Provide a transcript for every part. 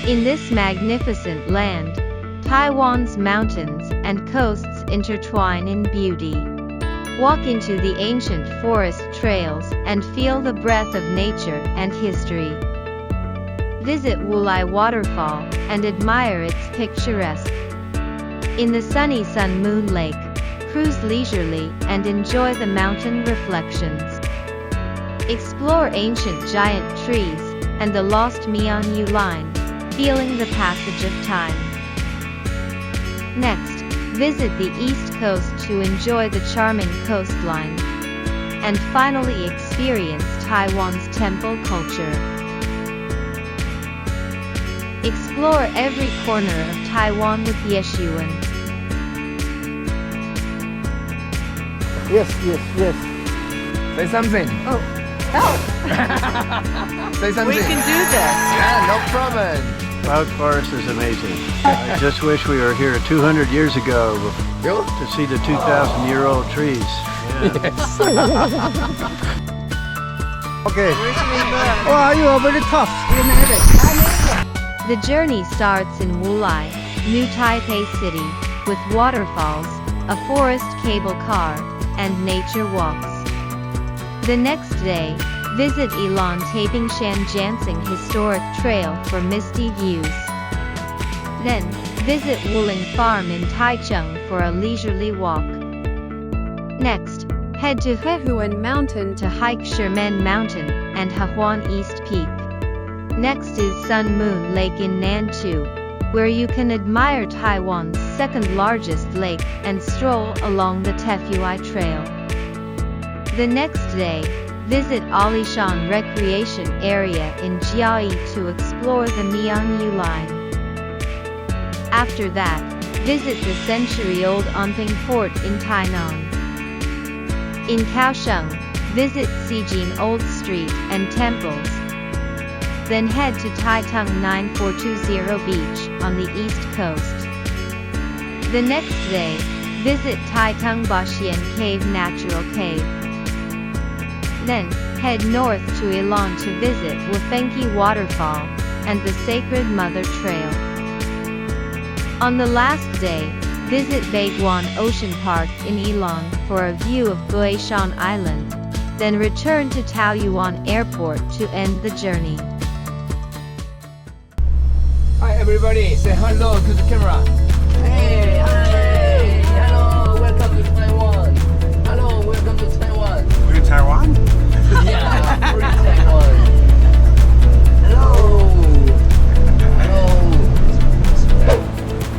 In this magnificent land, Taiwan's mountains and coasts intertwine in beauty. Walk into the ancient forest trails and feel the breath of nature and history. Visit Wulai Waterfall and admire its picturesque. In the sunny Sun Moon Lake, cruise leisurely and enjoy the mountain reflections. Explore ancient giant trees and the lost Mianyu Line, feeling the passage of time. Next, visit the East Coast to enjoy the charming coastline. And finally experience Taiwan's temple culture. Explore every corner of Taiwan with Yeshuan. Yes. Say something. Oh. Say something. We can do this. Yeah, no problem. Cloud Forest is amazing. I just wish we were here 200 years ago to see the 2,000-year-old trees. Yeah. Yes. Okay. Oh, you are very tough. The journey starts in Wulai, New Taipei City, with waterfalls, a forest cable car, and nature walks. The next day, visit Ilan Tapingshan Jansing Historic Trail for misty views. Then, visit Wuling Farm in Taichung for a leisurely walk. Next, head to Hehuan Mountain to hike Sherman Mountain and Hahuan East Peak. Next is Sun Moon Lake in Nantou, where you can admire Taiwan's second largest lake and stroll along the Tefui Trail. The next day, visit Alishan Recreation Area in Jiayi to explore the Mianyu Line. After that, visit the century-old Anping Fort in Tainan. In Kaohsiung, visit Xijin Old Street and temples. Then head to Taitung 9420 Beach on the east coast. The next day, visit Taitung Baxian Cave Natural Cave. Then, head north to Ilan to visit Wafenki Waterfall and the Sacred Mother Trail. On the last day, visit Baiguan Ocean Park in Ilan for a view of Guishan Island, then return to Taoyuan Airport to end the journey. Hi everybody, say hello to the camera. Hey, hello, welcome to Taiwan. Hello, welcome to Taiwan. We're in Taiwan? Yeah, we're in Taiwan. Hello.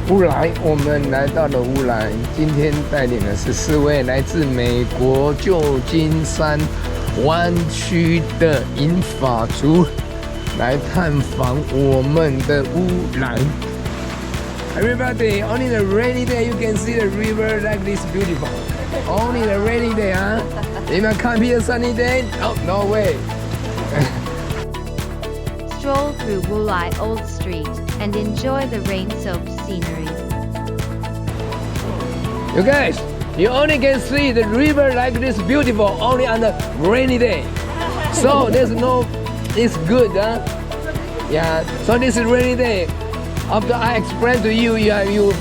乌来，我们来到了乌来，今天带领的是4位来自美国旧金山湾区的银发族，来探访我们的乌来。Everybody, only the rainy day you can see the river like this beautiful. Only the rainy day, huh? If you come here sunny day, oh no way. Stroll through Wulai Old Street and enjoy the rain-soaked scenery. You guys, you only can see the river like this beautiful only on the rainy day. So there's no, it's good, huh? Yeah, so this is rainy day. After I explain to you, you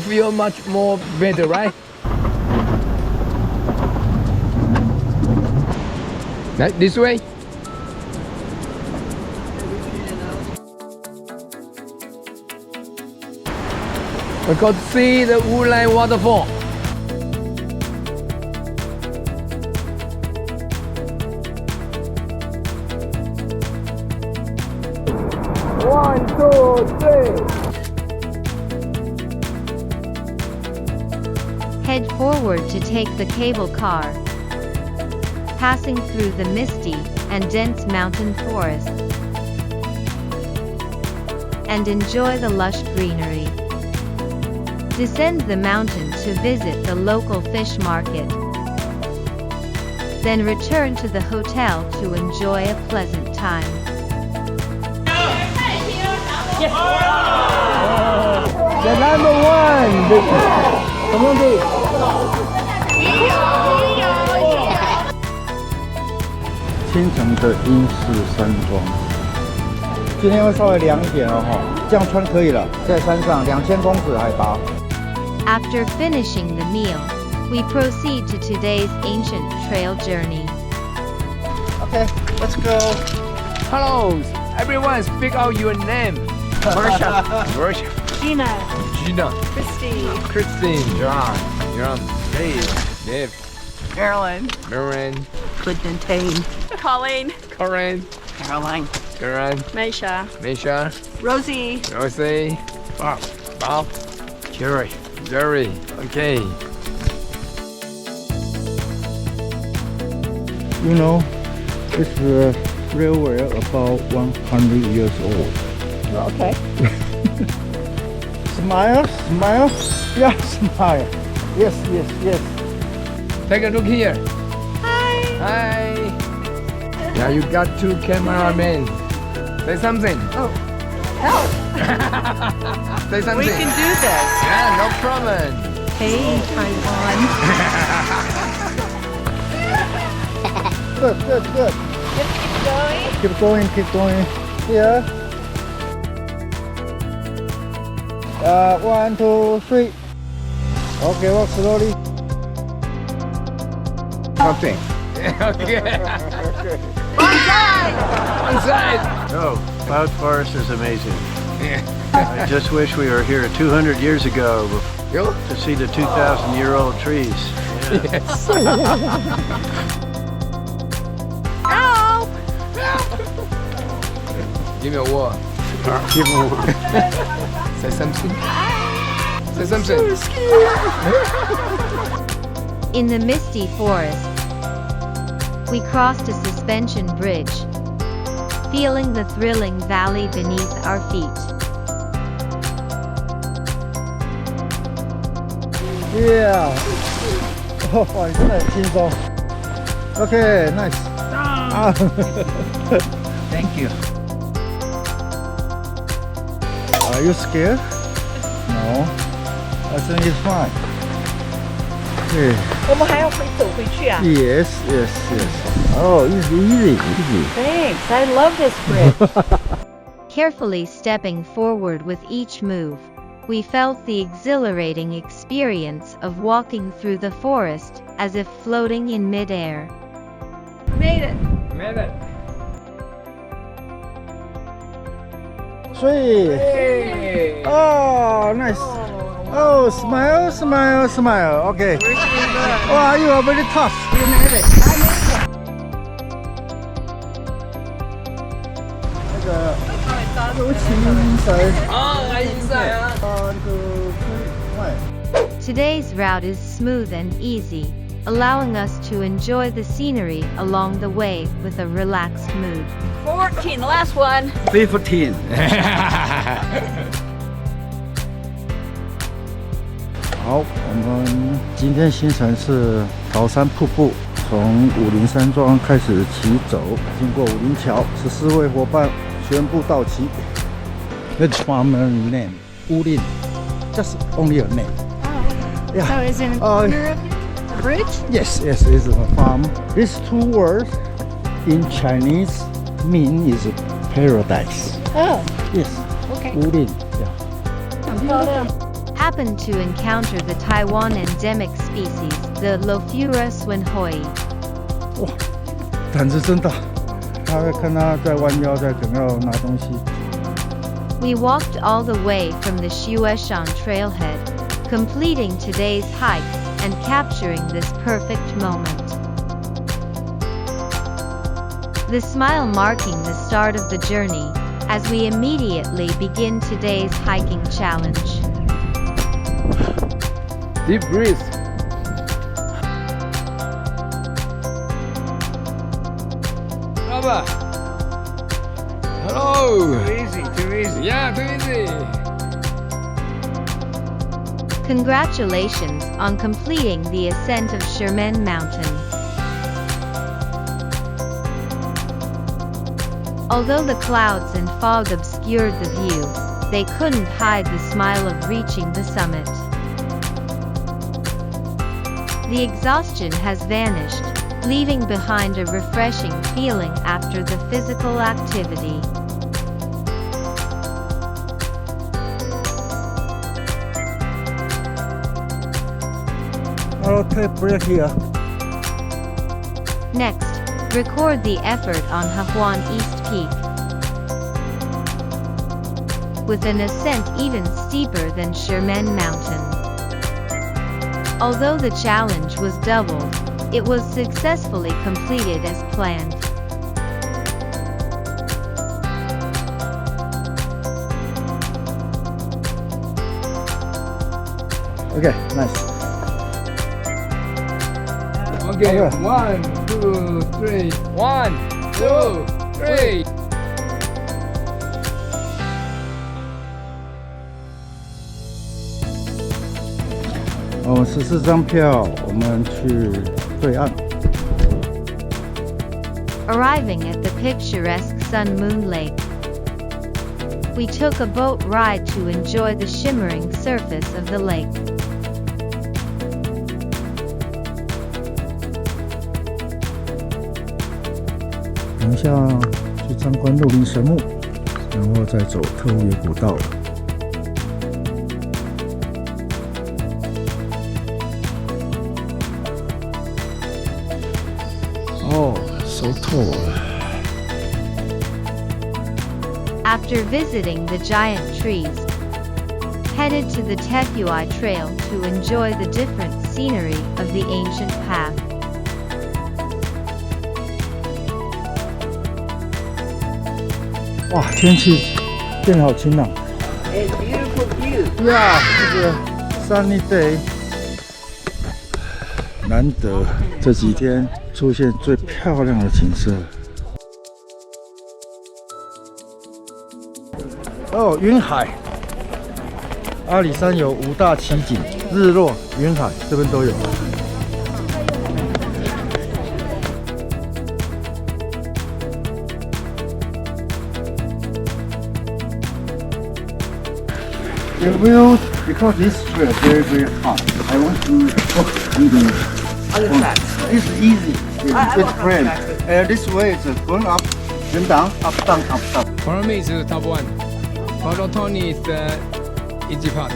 feel much more better, right? This way? We go to see the Wulai waterfall. One, two, three. Head forward to take the cable car, passing through the misty and dense mountain forest, and enjoy the lush greenery. Descend the mountain to visit the local fish market. Then return to the hotel to enjoy a pleasant time. The number one. Come on, babe. 青城的英式山庄，今天会稍微凉一点哦，这样穿可以了。在山上2000公尺海拔。After finishing the meal, we proceed to today's ancient trail journey. Okay, let's go. Hello, everyone, speak out your name. Marsha. Marsha. Gina, Gina. Christy, Christine. John. Dave. Marilyn, Clinton Tane, Colleen, Corinne. Caroline, Karen. Meisha, Rosie, Rosie. Bob. Jerry. Jerry. Okay. You know, this railway about 100 years old. okay. Smile. Yeah, smile. Yes. Take a look here. Hi. Yeah, you got two cameramen. Say something. Oh, help. Say something. We can do this. Yeah, no problem. Hey, Taiwan. Good. Keep going. Keep going. Here. 1, 2, 3. Okay, walk slowly. Nothing. Okay. One side. Oh, Cloud Forest is amazing. Yeah. I just wish we were here 200 years ago You? to see the 2,000-year-old trees. Yeah. Yes. Help! Give me a word. Give them one. Say something. Say something. In the misty forest, we crossed a suspension bridge, feeling the thrilling valley beneath our feet. Yeah. 哇，你真的很轻松。Okay, nice. Thank you. Are you scared? No. I think it's fine. Okay. 我们还要走回去啊 Yes. Oh, easy. Thanks, I love this bridge. Carefully stepping forward with each move, we felt the exhilarating experience of walking through the forest as if floating in midair. Made it. Sweet. Hey. Oh, nice. Oh, smile. Okay. Wow, you are very tough. You made it. I made it. 那个有精神。Oh, inside. One, 2, 3, 1. Today's route is smooth and easy, allowing us to enjoy the scenery along the way with a relaxed mood. 14, the last one. 15. 好，我们今天行程是桃山瀑布，从武陵山庄开始骑走，经过武陵桥，14位伙伴全部到齐。That's farmer name, Wulai. Just only a name. Oh, Yeah. so is it in the Oh. corner of the bridge? Yes, it's a farm. These two words in Chinese mean is paradise. Oh, Yes, okay. Wulai. Yeah. Happened to encounter the Taiwan endemic species, the Lophura swinhoi. 哇，胆子真大！他看他在弯腰，在可能要拿东西。 We walked all the way from the Shueshan trailhead, completing today's hike and capturing this perfect moment. The smile marking the start of the journey, as we immediately begin today's hiking challenge. Deep breathe. Bravo. Hello. Too easy. Yeah, too easy. Congratulations on completing the ascent of Sherman Mountain. Although the clouds and fog obscured the view, they couldn't hide the smile of reaching the summit. The exhaustion has vanished, leaving behind a refreshing feeling after the physical activity. will take break here. Next, record the effort on Hahuan East Peak. With an ascent even steeper than Sherman Mountain. Although the challenge was doubled, it was successfully completed as planned. Okay, nice. Okay, 1, 2, 3. 1, 2, 3. 我们14张票，我们去对岸。Arriving at the picturesque Sun Moon Lake, we took a boat ride to enjoy the shimmering surface of the lake. 等一下去参观鹿林神木，然后再走特务野古道了。哦，so tall. After visiting the giant trees, headed to the Tepuai Trail to enjoy the different scenery of the ancient path. 哇，天气变好晴朗。 And beautiful view. Yeah, 这个 sunny day。难得这几天出现最漂亮的景色。哦，云海，阿里山有5大奇景，日落、云海这边都有。The view, because this trail very very hard. I want to walk on the Other tracks. It's easy. I It's walk on friend. the This way is going up, then down, up, down, up, up. Follow me is the top one. Follow Tony is the easy part.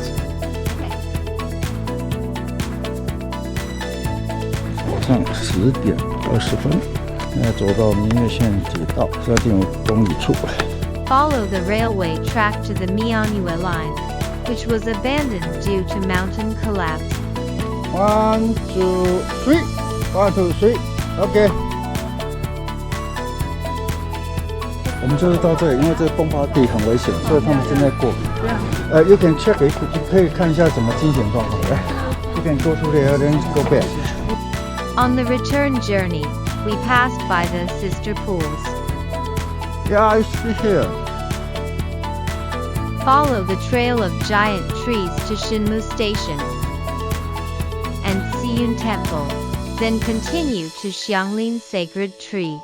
早上10点20分，现在走到明月线铁道3.5公里处。Follow the railway track to the Mianyue line, which was abandoned due to mountain collapse. 1, 2, 3. 1, 2, 3. OK。我们就是到这里，因为这个崩塌地很危险，所以他们正在过。You can check it， 可以看一下什么惊险状况。来 ，You can go to there, then go back. On the return journey, we passed by the sister pools. Yeah, I see here. Follow the trail of giant trees to Shinmu Station and Siyun Temple, then continue to Xianglin Sacred Tree.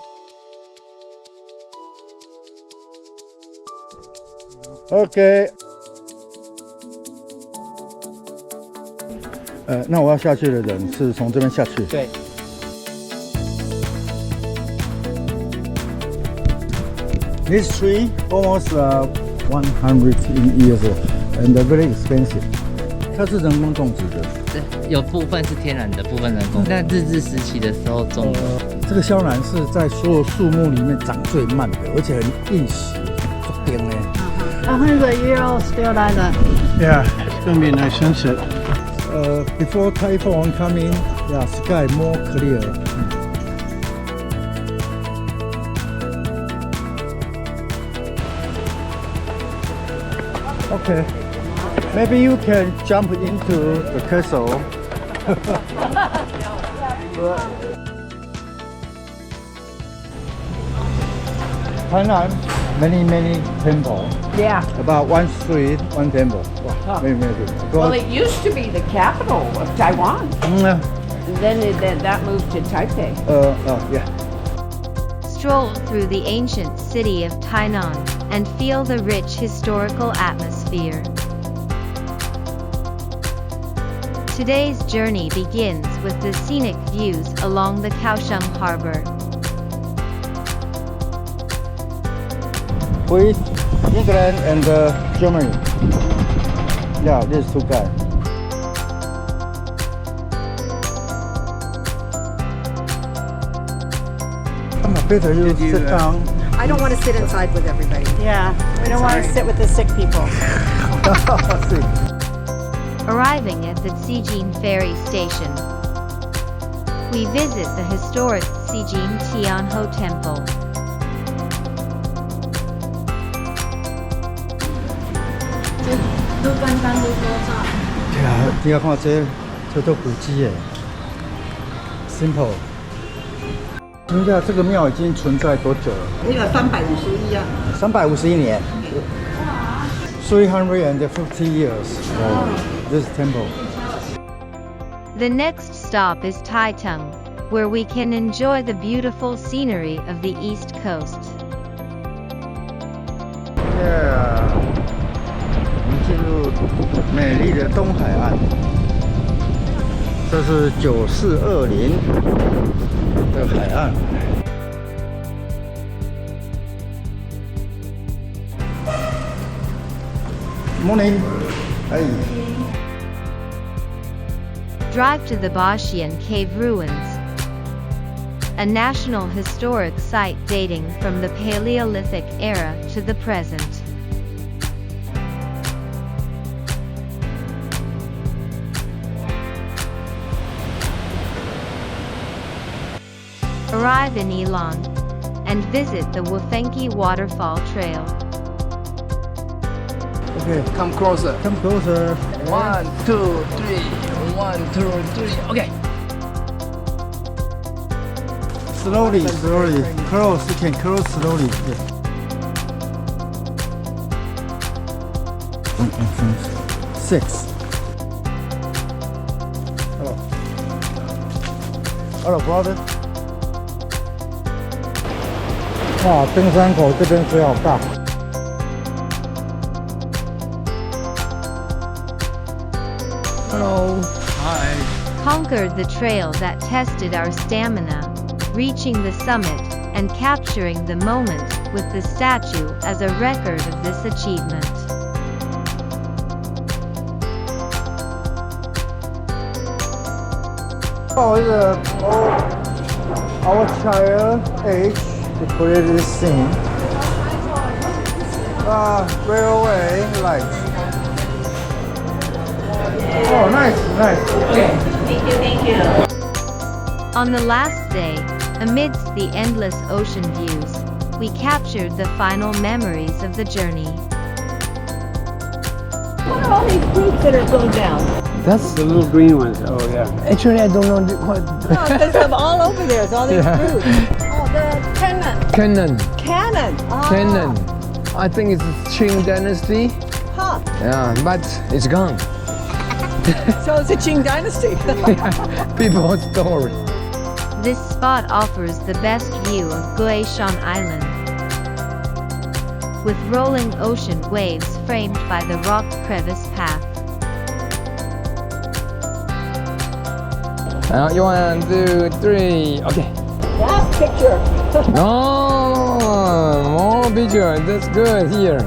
OK。那我要下去的人是从这边下去。对。This tree almost 100 years old and very expensive. 它是人工种植的。对，有部分是天然的，部分人工。在日治时期的时候种的。这个萧楠是在所有树木里面长最慢的，而且很硬实，不颠呢。100 years old, still like that. Yeah, it's going to be a nice sunset. Before typhoon coming, yeah, sky more clear. Okay, maybe you can jump into the castle. 台南 many temple. Yeah. About one street, one temple. Wow, many. Well, it used to be the capital of Taiwan. And then that moved to Taipei. Yeah. Stroll through the ancient city of Tainan and feel the rich historical atmosphere. Today's journey begins with the scenic views along the Kaohsiung Harbor. With England and Germany. Yeah, these two guys. Better you sit down. I don't want to sit inside with everybody. Yeah, we don't want to sit with the sick people. Arriving at the Sijin Ferry Station, we visit the historic Sijin Tianho Temple. Yeah, 你要看这都古迹耶 ，simple。请问一下，这个庙已经存在多久了？那个351啊。351年。350 years. This temple. The next stop is Taitung, where we can enjoy the beautiful scenery of the East Coast. Yeah. 我们进入美丽的东海岸。这是9420的海岸。Morning. Hey. Drive to the Baxian Cave Ruins, a National Historic Site dating from the Paleolithic era to the present. Arrive in Elon and visit the Wufenki Waterfall Trail. Okay. Come closer. Come closer. 1, 2, 3. 1, 2, 3. Okay. Slowly. Close. You can close slowly. Yeah. 6. Hello, brother. 哇，登山口这边水好大。Hello. Hi. Conquered the trail that tested our stamina, reaching the summit and capturing the moment with the statue as a record of this achievement. Oh, our child age to create this scene. Railway lights. Oh, nice. Okay. Thank you. On the last day, amidst the endless ocean views, we captured the final memories of the journey. What are all these fruits that are going down? That's The little green ones. Oh, yeah. actually I don't know what. Oh, there's some all over there. There's all these fruits. Oh, the cannon. Cannon. Oh. Cannon. I think it's Qing Dynasty. Huh. Yeah, but it's gone. So it's the Qing Dynasty. People's story. This spot offers the best view of Guishan Island, with rolling ocean waves framed by the rock crevice path. 1, 2, 3. Okay. Last picture. No, more picture. That's good here.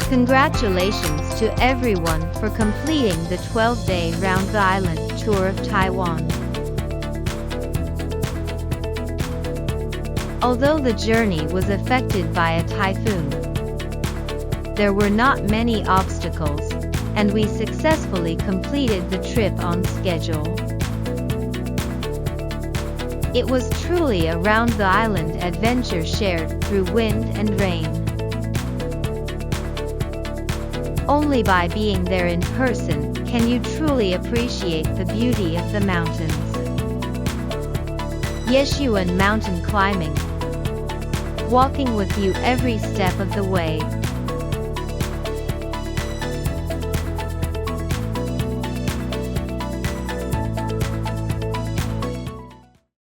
Congratulations to everyone for completing the 12-day round the island tour of Taiwan. Although the journey was affected by a typhoon, there were not many obstacles, and we successfully completed the trip on schedule. It was truly a round-the-island adventure shared through wind and rain. Only by being there in person can you truly appreciate the beauty of the mountains. Yeshuan mountain climbing, walking with you every step of the way.